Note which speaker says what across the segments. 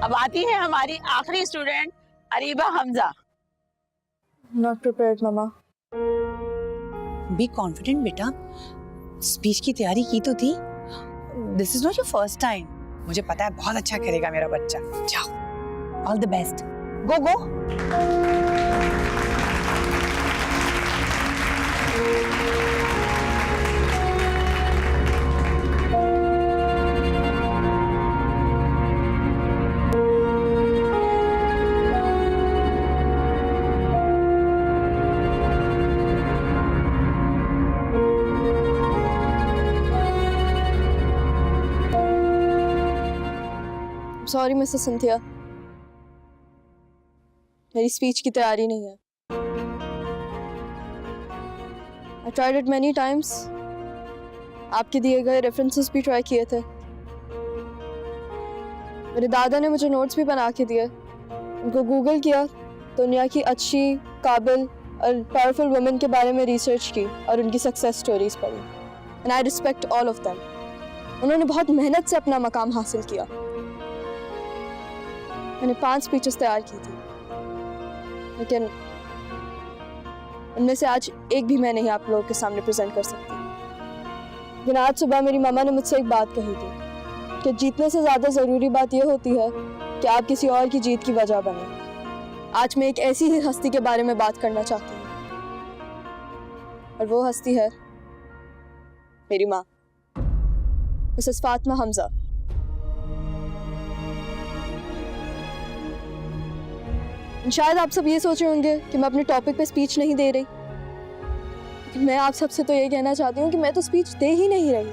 Speaker 1: अब आती है हमारी आखिरी student Ariba Hamza.
Speaker 2: Not prepared mumma.
Speaker 3: Be confident बेटा, स्पीच की तैयारी की तो थी। This is not your first time. मुझे पता है बहुत अच्छा करेगा मेरा बच्चा। जाओ, all the best, go go.
Speaker 2: Sorry Mrs Cynthia, मेरी स्पीच की तैयारी नहीं है। I tried it many times. आपके दिए गए रेफरेंसेस भी ट्राई किए थे। मेरे दादा ने मुझे नोट्स भी बना के दिए। उनको गूगल किया, दुनिया की अच्छी, काबिल और पावरफुल वुमेन के बारे में रिसर्च की और उनकी सक्सेस स्टोरीज पढ़ी। And I respect all of them. उन्होंने बहुत मेहनत से अपना मकाम हासिल किया। मैंने 5 स्पीचेस तैयार की थी, लेकिन उनमें से आज एक भी मैं नहीं आप लोगों के सामने प्रेजेंट कर सकती। लेकिन आज सुबह मेरी मामा ने मुझसे एक बात कही थी कि जीतने से ज़्यादा ज़रूरी बात यह होती है कि आप किसी और की जीत की वजह बने। आज मैं एक ऐसी ही हस्ती के बारे में बात करना चाहती हूँ, और वो हस्ती है मेरी माँ, मिसेस फातिमा हमजा। शायद आप सब ये सोच रहे होंगे कि मैं अपने टॉपिक पे स्पीच नहीं दे रही, लेकिन मैं आप सबसे तो ये कहना चाहती हूँ कि मैं तो स्पीच दे ही नहीं रही।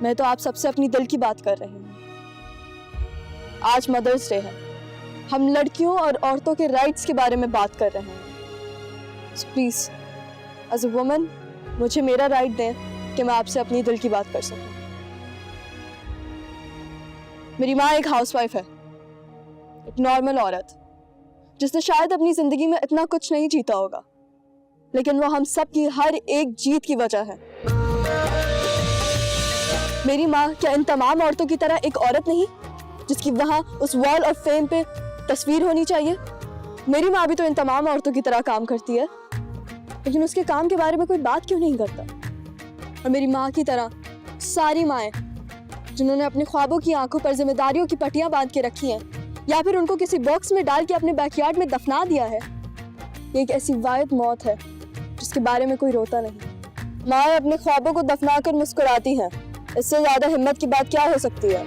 Speaker 2: मैं तो आप सबसे अपनी दिल की बात कर रही हूँ। आज मदर्स डे है, हम लड़कियों और औरतों के राइट्स के बारे में बात कर रहे हैं। So please as a woman मुझे मेरा राइट दें कि मैं आपसे अपनी दिल की बात कर सकूं। मेरी माँ एक हाउसवाइफ है, एक नॉर्मल औरत जिसने शायद अपनी जिंदगी में इतना कुछ नहीं जीता होगा, लेकिन वो हम सब की हर एक जीत की वजह है। मेरी माँ क्या इन तमाम औरतों की तरह एक औरत नहीं जिसकी वहां उस वॉल ऑफ फेम पे तस्वीर होनी चाहिए? मेरी माँ भी तो इन तमाम औरतों की तरह काम करती है, लेकिन उसके काम के बारे में कोई बात क्यों नहीं करता? और मेरी माँ की तरह सारी माएँ जिन्होंने अपने ख्वाबों की आंखों पर जिम्मेदारियों की पट्टियां बांध के रखी हैं, या फिर उनको किसी बॉक्स में डाल के अपने बैकयार्ड में दफना दिया है, ये एक ऐसी वाहिद मौत है जिसके बारे में कोई रोता नहीं। माँ अपने ख्वाबों को दफनाकर मुस्कुराती हैं, इससे ज्यादा हिम्मत की बात क्या हो सकती है?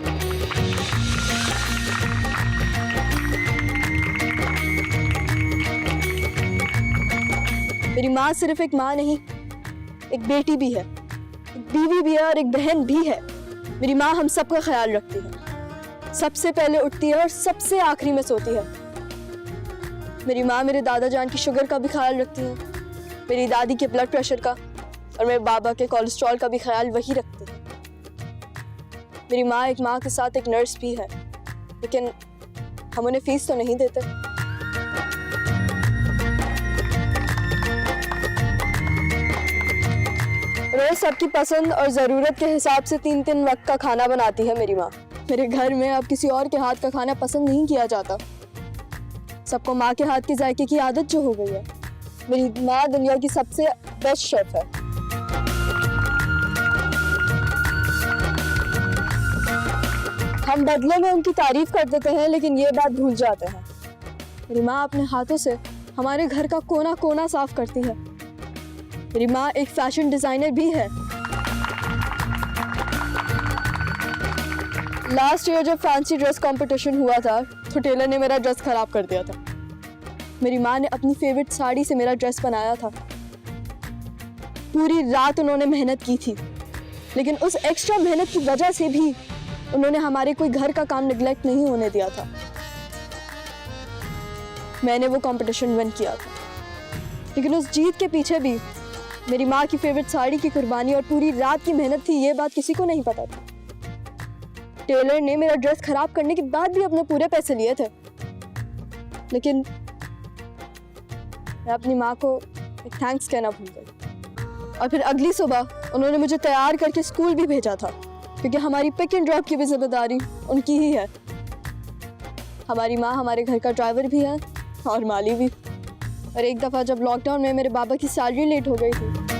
Speaker 2: मेरी माँ सिर्फ एक माँ नहीं, एक बेटी भी है, एक बीवी भी है और एक बहन भी है। मेरी माँ हम सबका ख्याल रखती है, सबसे पहले उठती है और सबसे आखिरी में सोती है। मेरी माँ मेरे दादा जान की शुगर का भी ख्याल रखती है, मेरी दादी के ब्लड प्रेशर का, और मेरे बाबा के कोलेस्ट्रॉल का भी ख्याल वही रखती है। मेरी माँ एक माँ के साथ एक नर्स भी है, लेकिन हम उन्हें फीस तो नहीं देते। रोज सबकी पसंद और ज़रूरत के हिसाब से 3-3 वक्त का खाना बनाती है मेरी माँ। मेरे घर में अब किसी और के हाथ का खाना पसंद नहीं किया जाता। सबको माँ के हाथ के जायके की आदत जो हो गई है। मेरी माँ दुनिया की सबसे बेस्ट शेफ है। हम बदले में उनकी तारीफ कर देते हैं, लेकिन ये बात भूल जाते हैं मेरी माँ अपने हाथों से हमारे घर का कोना कोना साफ करती है। मेरी माँ एक फैशन डिजाइनर भी है। लास्ट ईयर जब फैंसी ड्रेस कंपटीशन हुआ था तो टेलर ने मेरा ड्रेस खराब कर दिया था। मेरी माँ ने अपनी फेवरेट साड़ी से मेरा ड्रेस बनाया था। पूरी रात उन्होंने मेहनत की थी, लेकिन उस एक्स्ट्रा मेहनत की वजह से भी उन्होंने हमारे कोई घर का काम निगलेक्ट नहीं होने दिया था। मैंने वो कंपटीशन विन किया था, लेकिन उस जीत के पीछे भी मेरी माँ की फेवरेट साड़ी की कुर्बानी और पूरी रात की मेहनत थी। ये बात किसी को नहीं पता थी। टेलर ने मेरा ड्रेस खराब करने के बाद भी अपने पूरे पैसे लिए थे, लेकिन मैं अपनी माँ को एक थैंक्स कहना भूल गई। और फिर अगली सुबह उन्होंने मुझे तैयार करके स्कूल भी भेजा था, क्योंकि हमारी पिक एंड ड्रॉप की भी जिम्मेदारी उनकी ही है। हमारी माँ हमारे घर का ड्राइवर भी है और माली भी। और एक दफ़ा जब लॉकडाउन में मेरे बाबा की सैलरी लेट हो गई थी